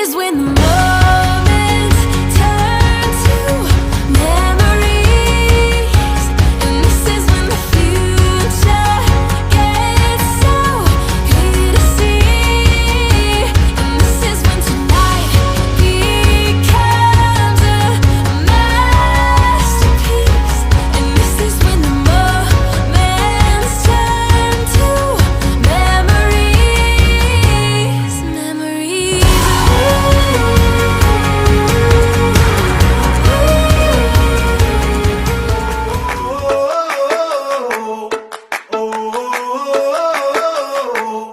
is when the moments turn to memories, and this is when the future gets so clear to see, and this is when tonight becomes a masterpiece, and this is when the moments turn to memories, memories.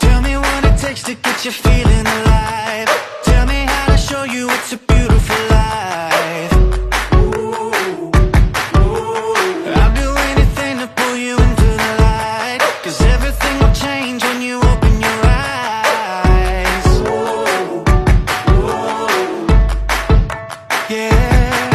Tell me what it takes to get you feeling alive. Tell me how to show you it's a beautiful life. I'll do anything to pull you into the light, 'cause everything will change when you open your eyes. Yeah.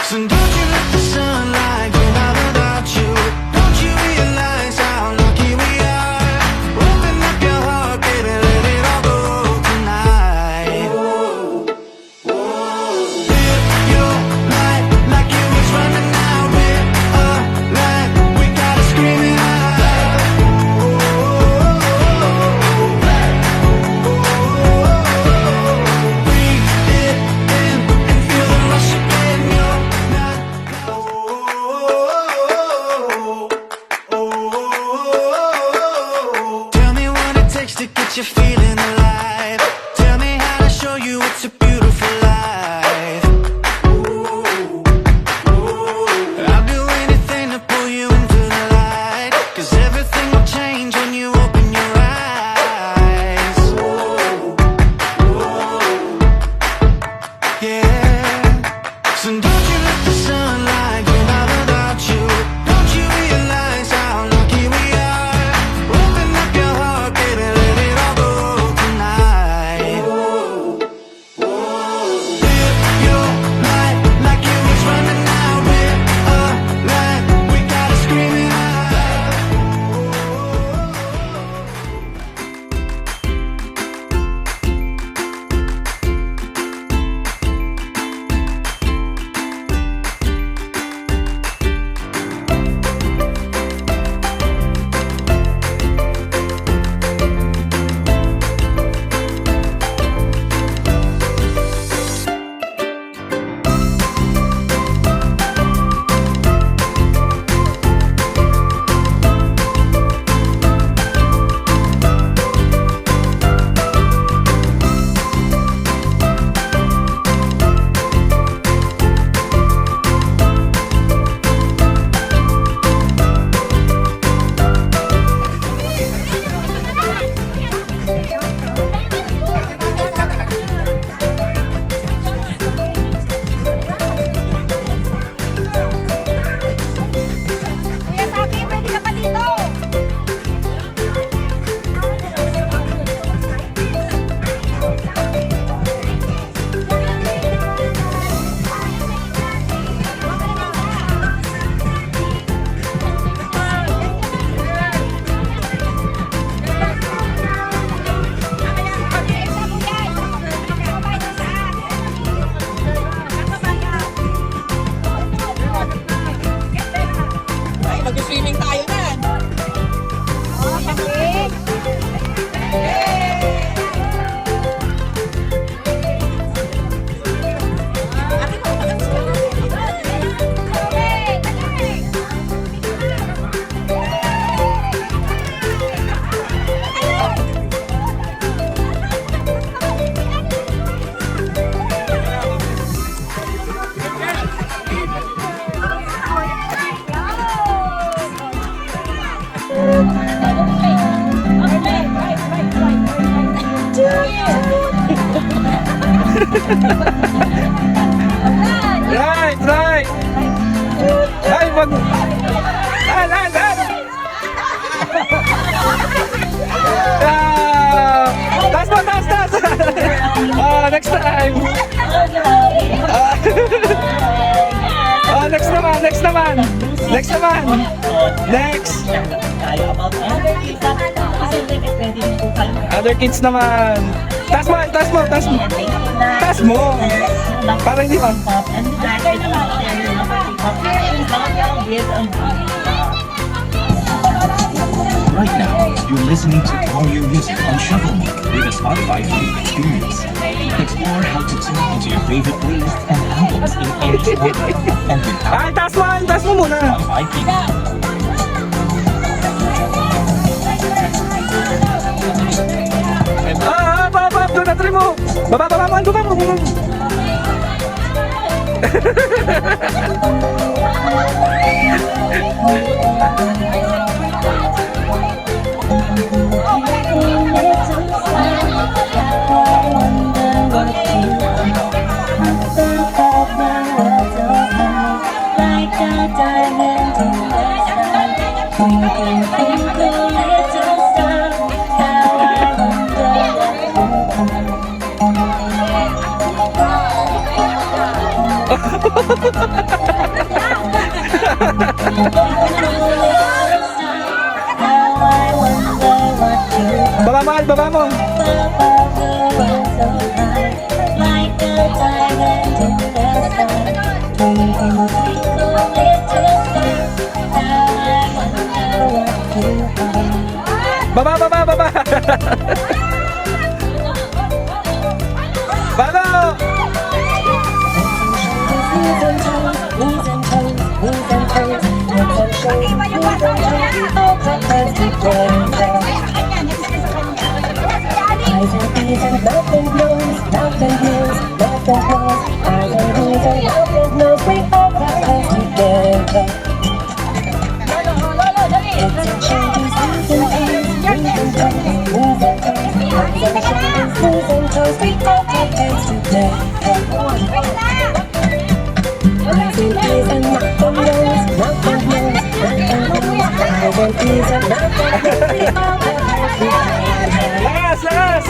So don't you let the sunlight get out without you. Don't you realize how lucky we are? Open up your heart, baby, let it all go tonight. Live your life like it was running out. We're alive, we gotta scream it out. Breathe it in and feel the rush again. You're not Tell me what it takes to get you feeling alive. Tell me how to show you it's a beautiful life. I'll do anything to pull you into the light, 'cause everything will change when you open your eyes. Yeah. So don't you let the sunlight get out without you. Don't you realize how lucky we are? Open up your heart, baby, let it all go tonight. Live your life like it was running out. We're alive, we gotta scream it out. Kuya Sabi, pwede ka pa dito. Ay, mag-swimming tayo na. Right, right. Ay, wag. Dan. Tas. Next time. Next naman. Next. Other kids naman. Taas mo, taas mo, taas mo. Taas mo. Para hindi pa. Right now, you're listening to all your music on Shuffle Mode with a Spotify free experience. Explore how to tune into your favorite playlist and albums in any order and without Ay, taas mo muna. Spotify Premium. Baba, doon na try mo. Baba mo. Baba mahal, baba mo. Baba. Baba. Lakas!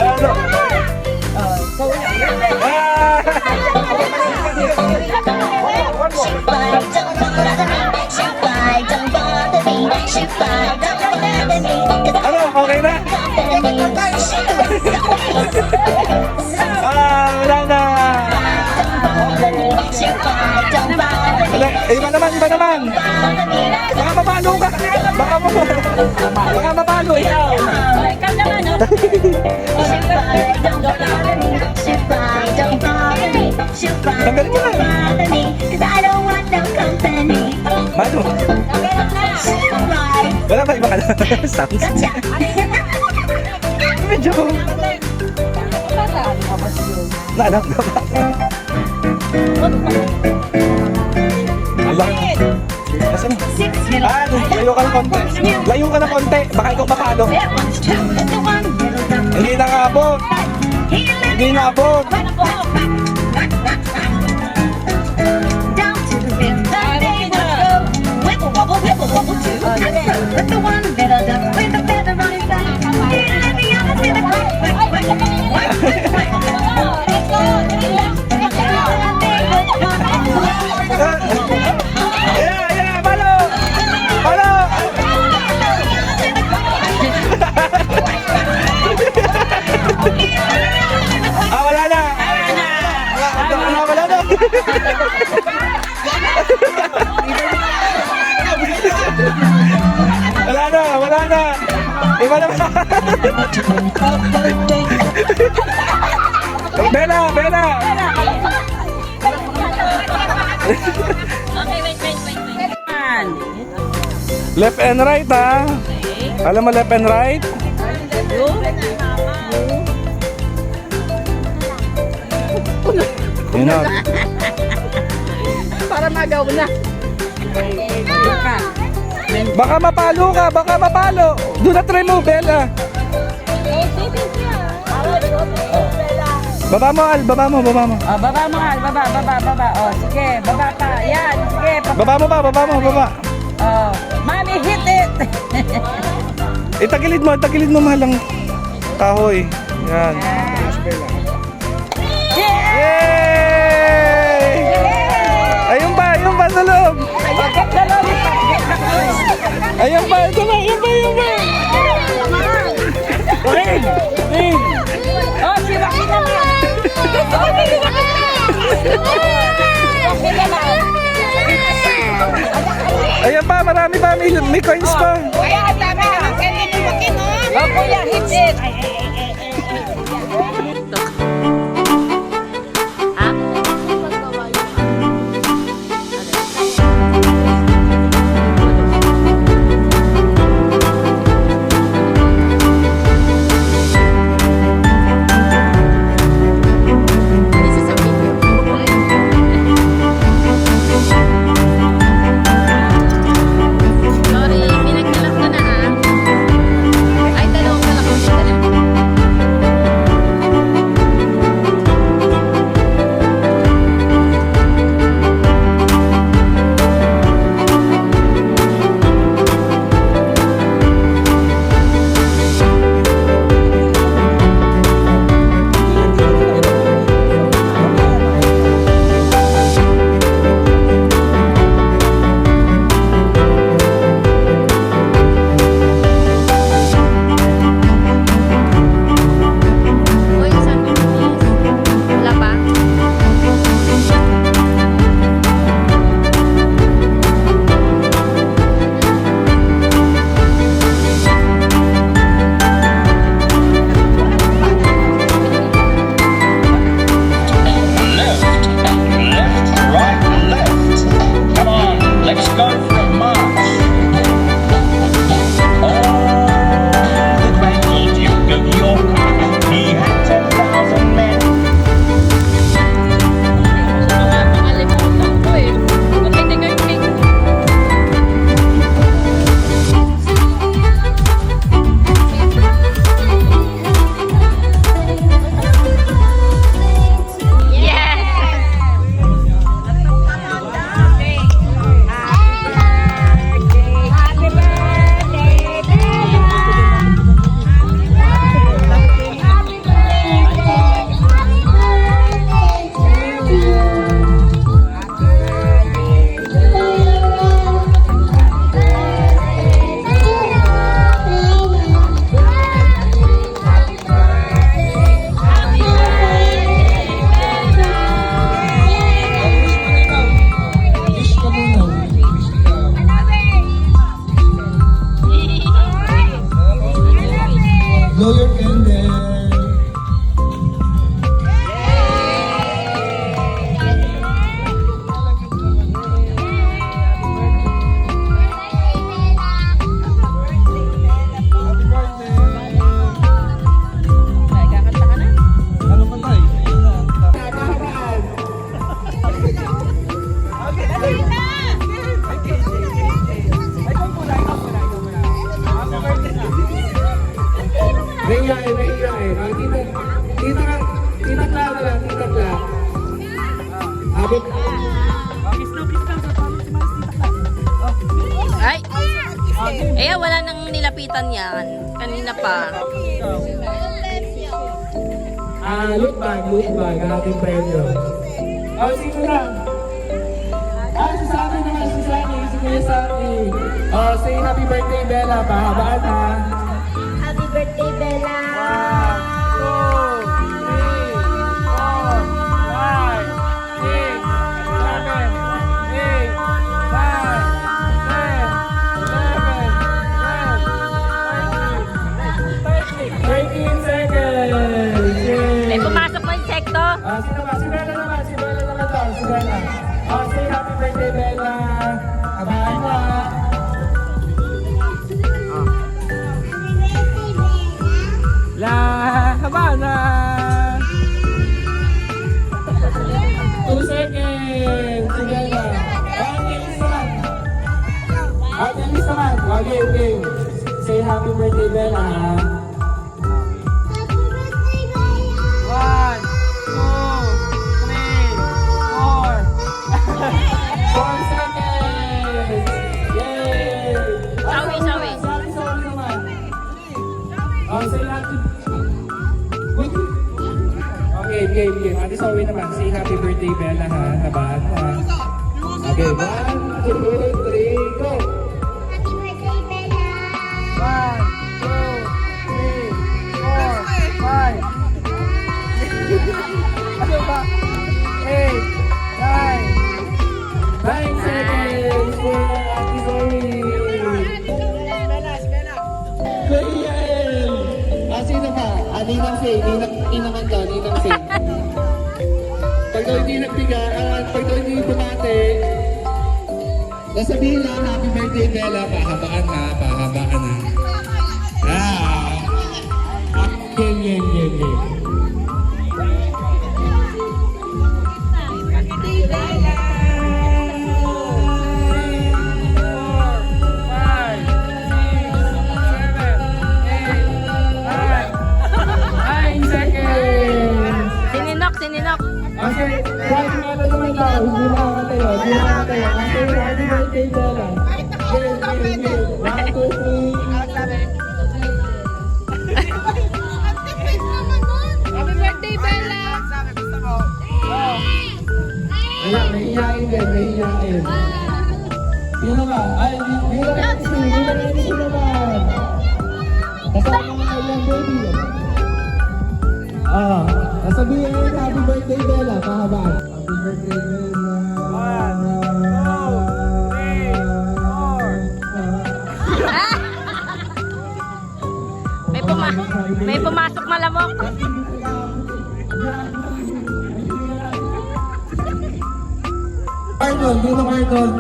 Ano? Ano? Okay na? Wala na. Iba naman. Baka mapalo ka. Baka mapalo ikaw. Tanggalin mo na. Mano? Wala ba iba ka na? Sounds. Medyo. Naanak na ba? Allah. Nasaan? Layo ka ng konti. Layo ka ng konti. Baka ikaw mapalo. Hindi nakabot. Hindi nakabot. Yeah, palo! Palo! Wala na! Wala na! Wala na! Iba na ba? Bella! Left and right ha. Alam mo left and right? Yun na. Para magaw na. Baka mapalo ka, baka mapalo. Do not try mo, Bella. Baba mo, Al, baba mo. Baba mo, Al. Baba. Oh, sige, baba pa. Yan, sige. Baba mo. Oh, Mami, hit it. Itagilid mo mahalang kahoy. Yan. Yay! Ayun pa sa loob. Ayun pa. may coins pa. Ay, ang dami naman candy ni Joaquin, oh. Oh, kuya, hit it. Sorry, pinagkalap ko na ha. Ay, dalawang kalap ko na. Uy, isang bilis. Wala pa? Left, right, left. Come on, let's go for a march. Oh, the Grand Duke of York, he had 10,000 men. Nakalimutan ko eh. Bakit hindi kayo pick? Blow your candle. Kakanta ka na? Ano pa tayo? Raya eh. Tita Clara lang, Tita Clara. Abot. Ay! Eh, wala nang nilapitan yan. Kanina pa. Look bag, ang ating premyo. Sino na? Si Sami naman, si Kuya Sami. Say happy birthday, Bella. Pahabaan ha. Happy birthday, Bella! 13 seconds! Yay! May pumasok po yung sekto. Sino ba? Si Bella naman daw. Si Bella. Say happy birthday, Bella. Abaan mo ha. Habana! 2 seconds! Si Bella. Bilis naman. Okay. Say happy birthday, Bella ha. 1, 2, 3, 4. 4 seconds! Yay! Sawi. Sorry naman. Say happy... Wait. Okay, game. Ate Zoe naman. Say happy birthday, Bella ha. Habaan mo ha. Okay, 1, 2, 3, go! Happy birthday, Bella! 1, 2, 3, 4, 5. Ano ba? 8, 9 seconds for Ate Zoe. Kuya Yael! Sino pa? Ninang Faye. Ninang daw, Ninang Faye. Pag daw hindi nagbigay, pag daw hindi bumate, nasabihin lang, happy birthday, Bella. Pahabaan ha, pahabaan ha. Game. Sininok. Okay, kahit meron naman daw, hindi nakakatayo. Okay, happy birthday, Bella. Game. 1, 2, 3. Happy birthday, Bella! Ayan, nahihiyain din. Sino ba? Ay, hindi naman. Kasama nga yung baby. Nasabihin yun, happy birthday, Bella. Pahabaan. Happy birthday, Bella. May pumasok malamok. Arnold, dito Arnold.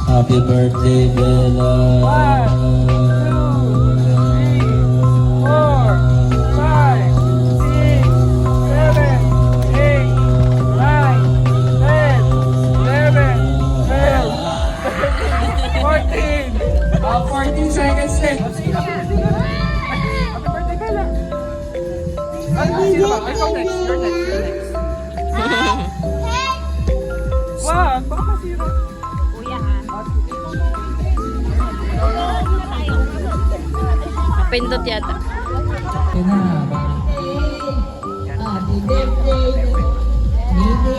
Happy birthday, Bella. 14 seconds left. Happy birthday, Bella. Sino ba? Ikaw next. You're next. Wag, baka masira. Napindot yata. Happy birthday, Bibi.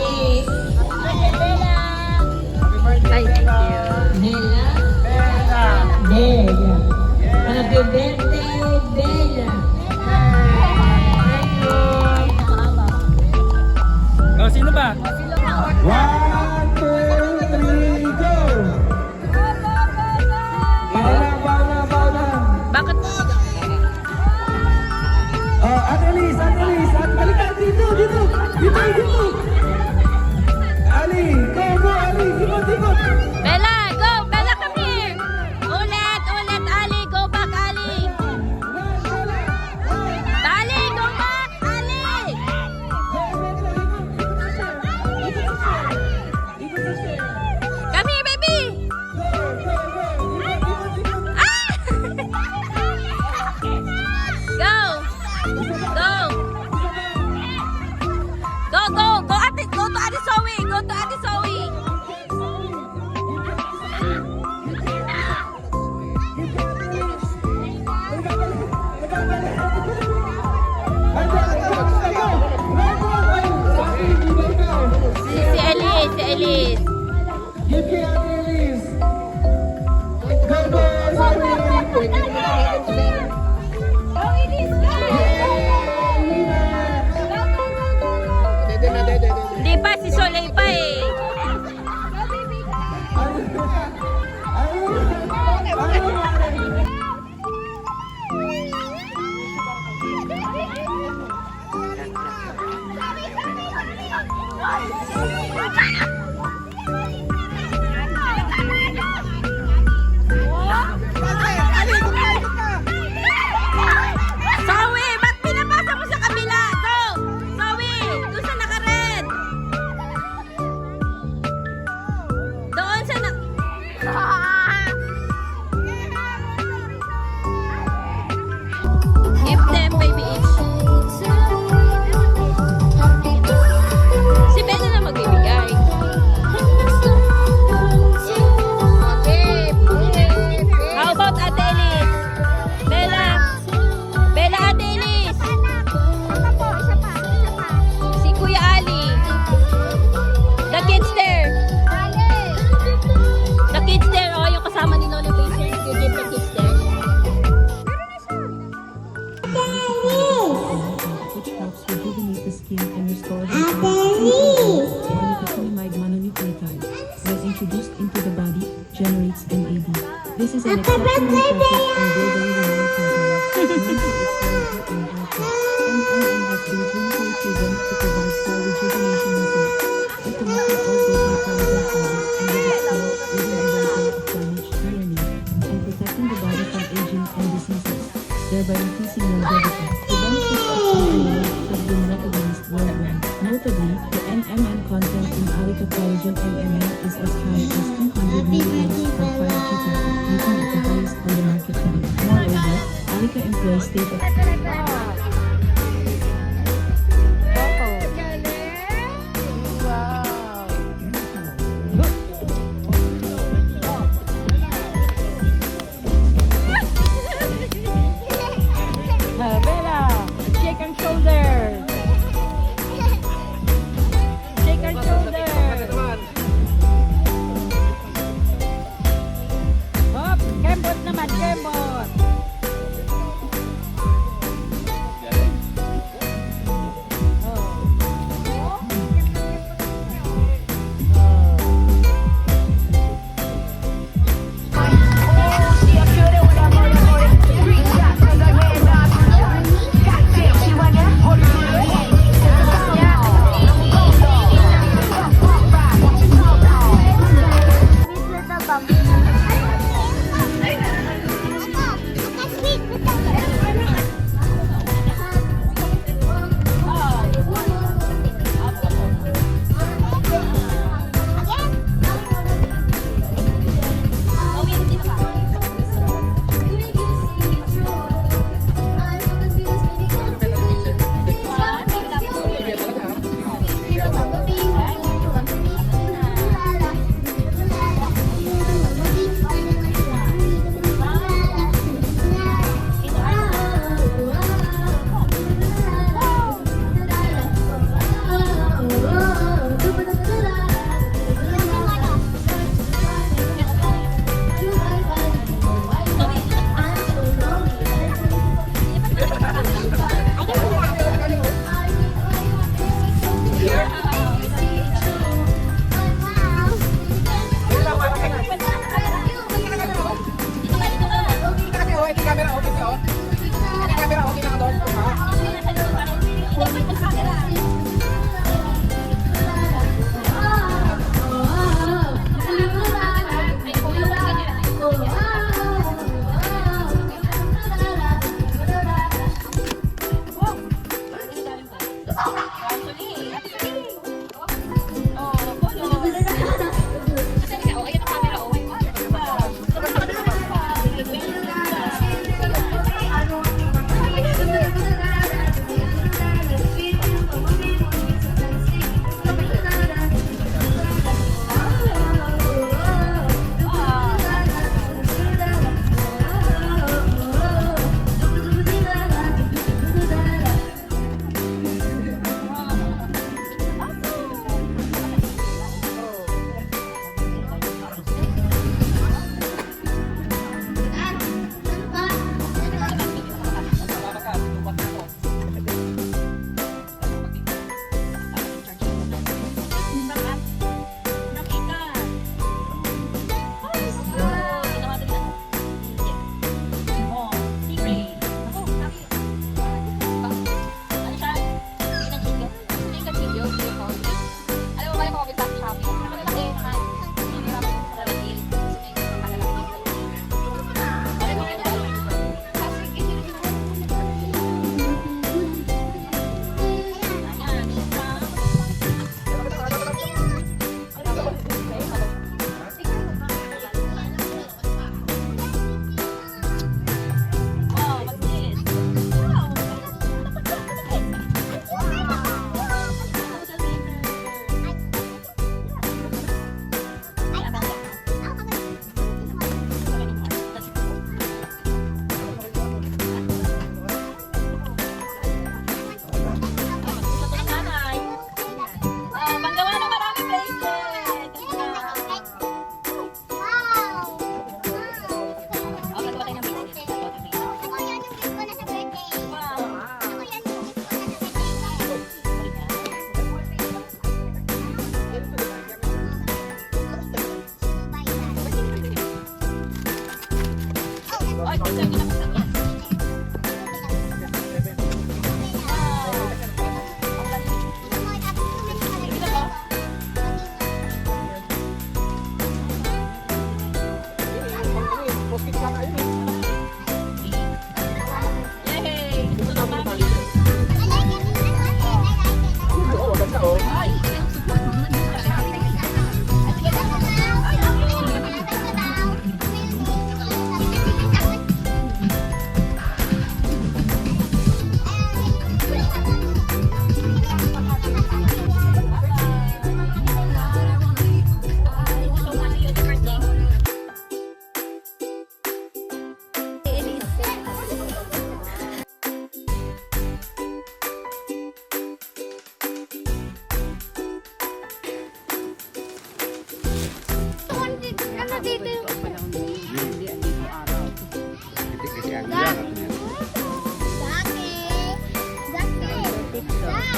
Ay, thank you. Bella. Happy birthday, Bella. Oh, sino ba? 1, 2, 3, go! Bauna. Bakit? Ate Liz, balikan dito. This is an exceptional project and globally renowned company. Known for its powerful impact, MMM has been clinically proven to provide cell rejuvenation methods to connect all broken collagen fibers and with its slow, even reversal of damaged DNA and protecting the body from aging and diseases, thereby increasing longevity. The benefits of MMM have been recognized worldwide. Notably, the NMN content in Alica Collagen MMN is as high as 200 milligrams per 5 g, making it the highest on the market today. Moreover, Alica employs state-of-the-art Bella, shake her shoulders. Shake her shoulders. Hop, kembot naman, kembot.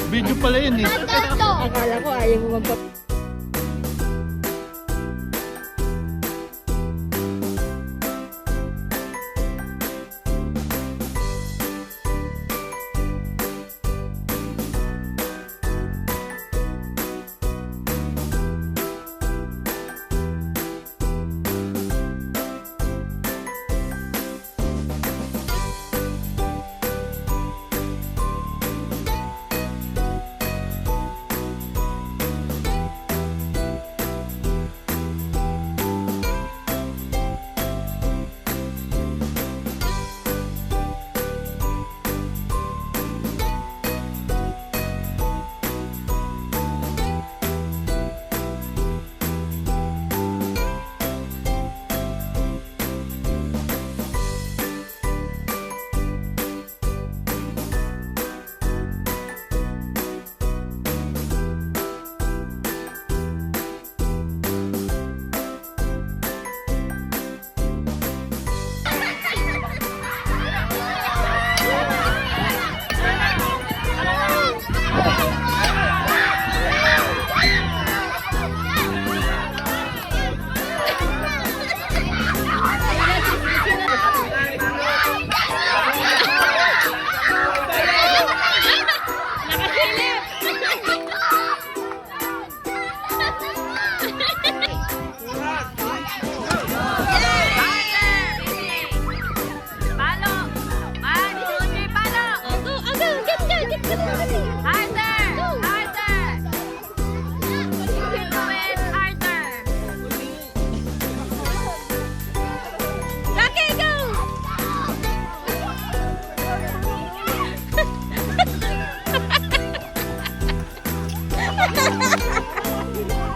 Video pala yun eh. Akala ko ayaw mo magpa...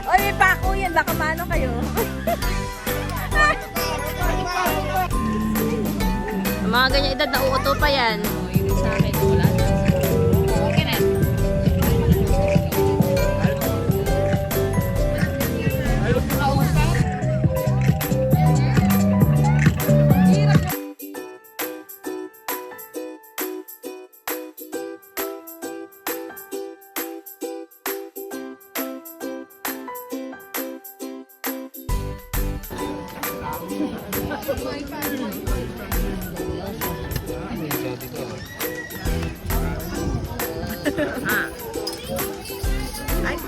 Oy, may pako yan. Baka mano kayo. Mga ganyan edad na uuto pa yan. Sa akin, wala na. Okay na. Ay,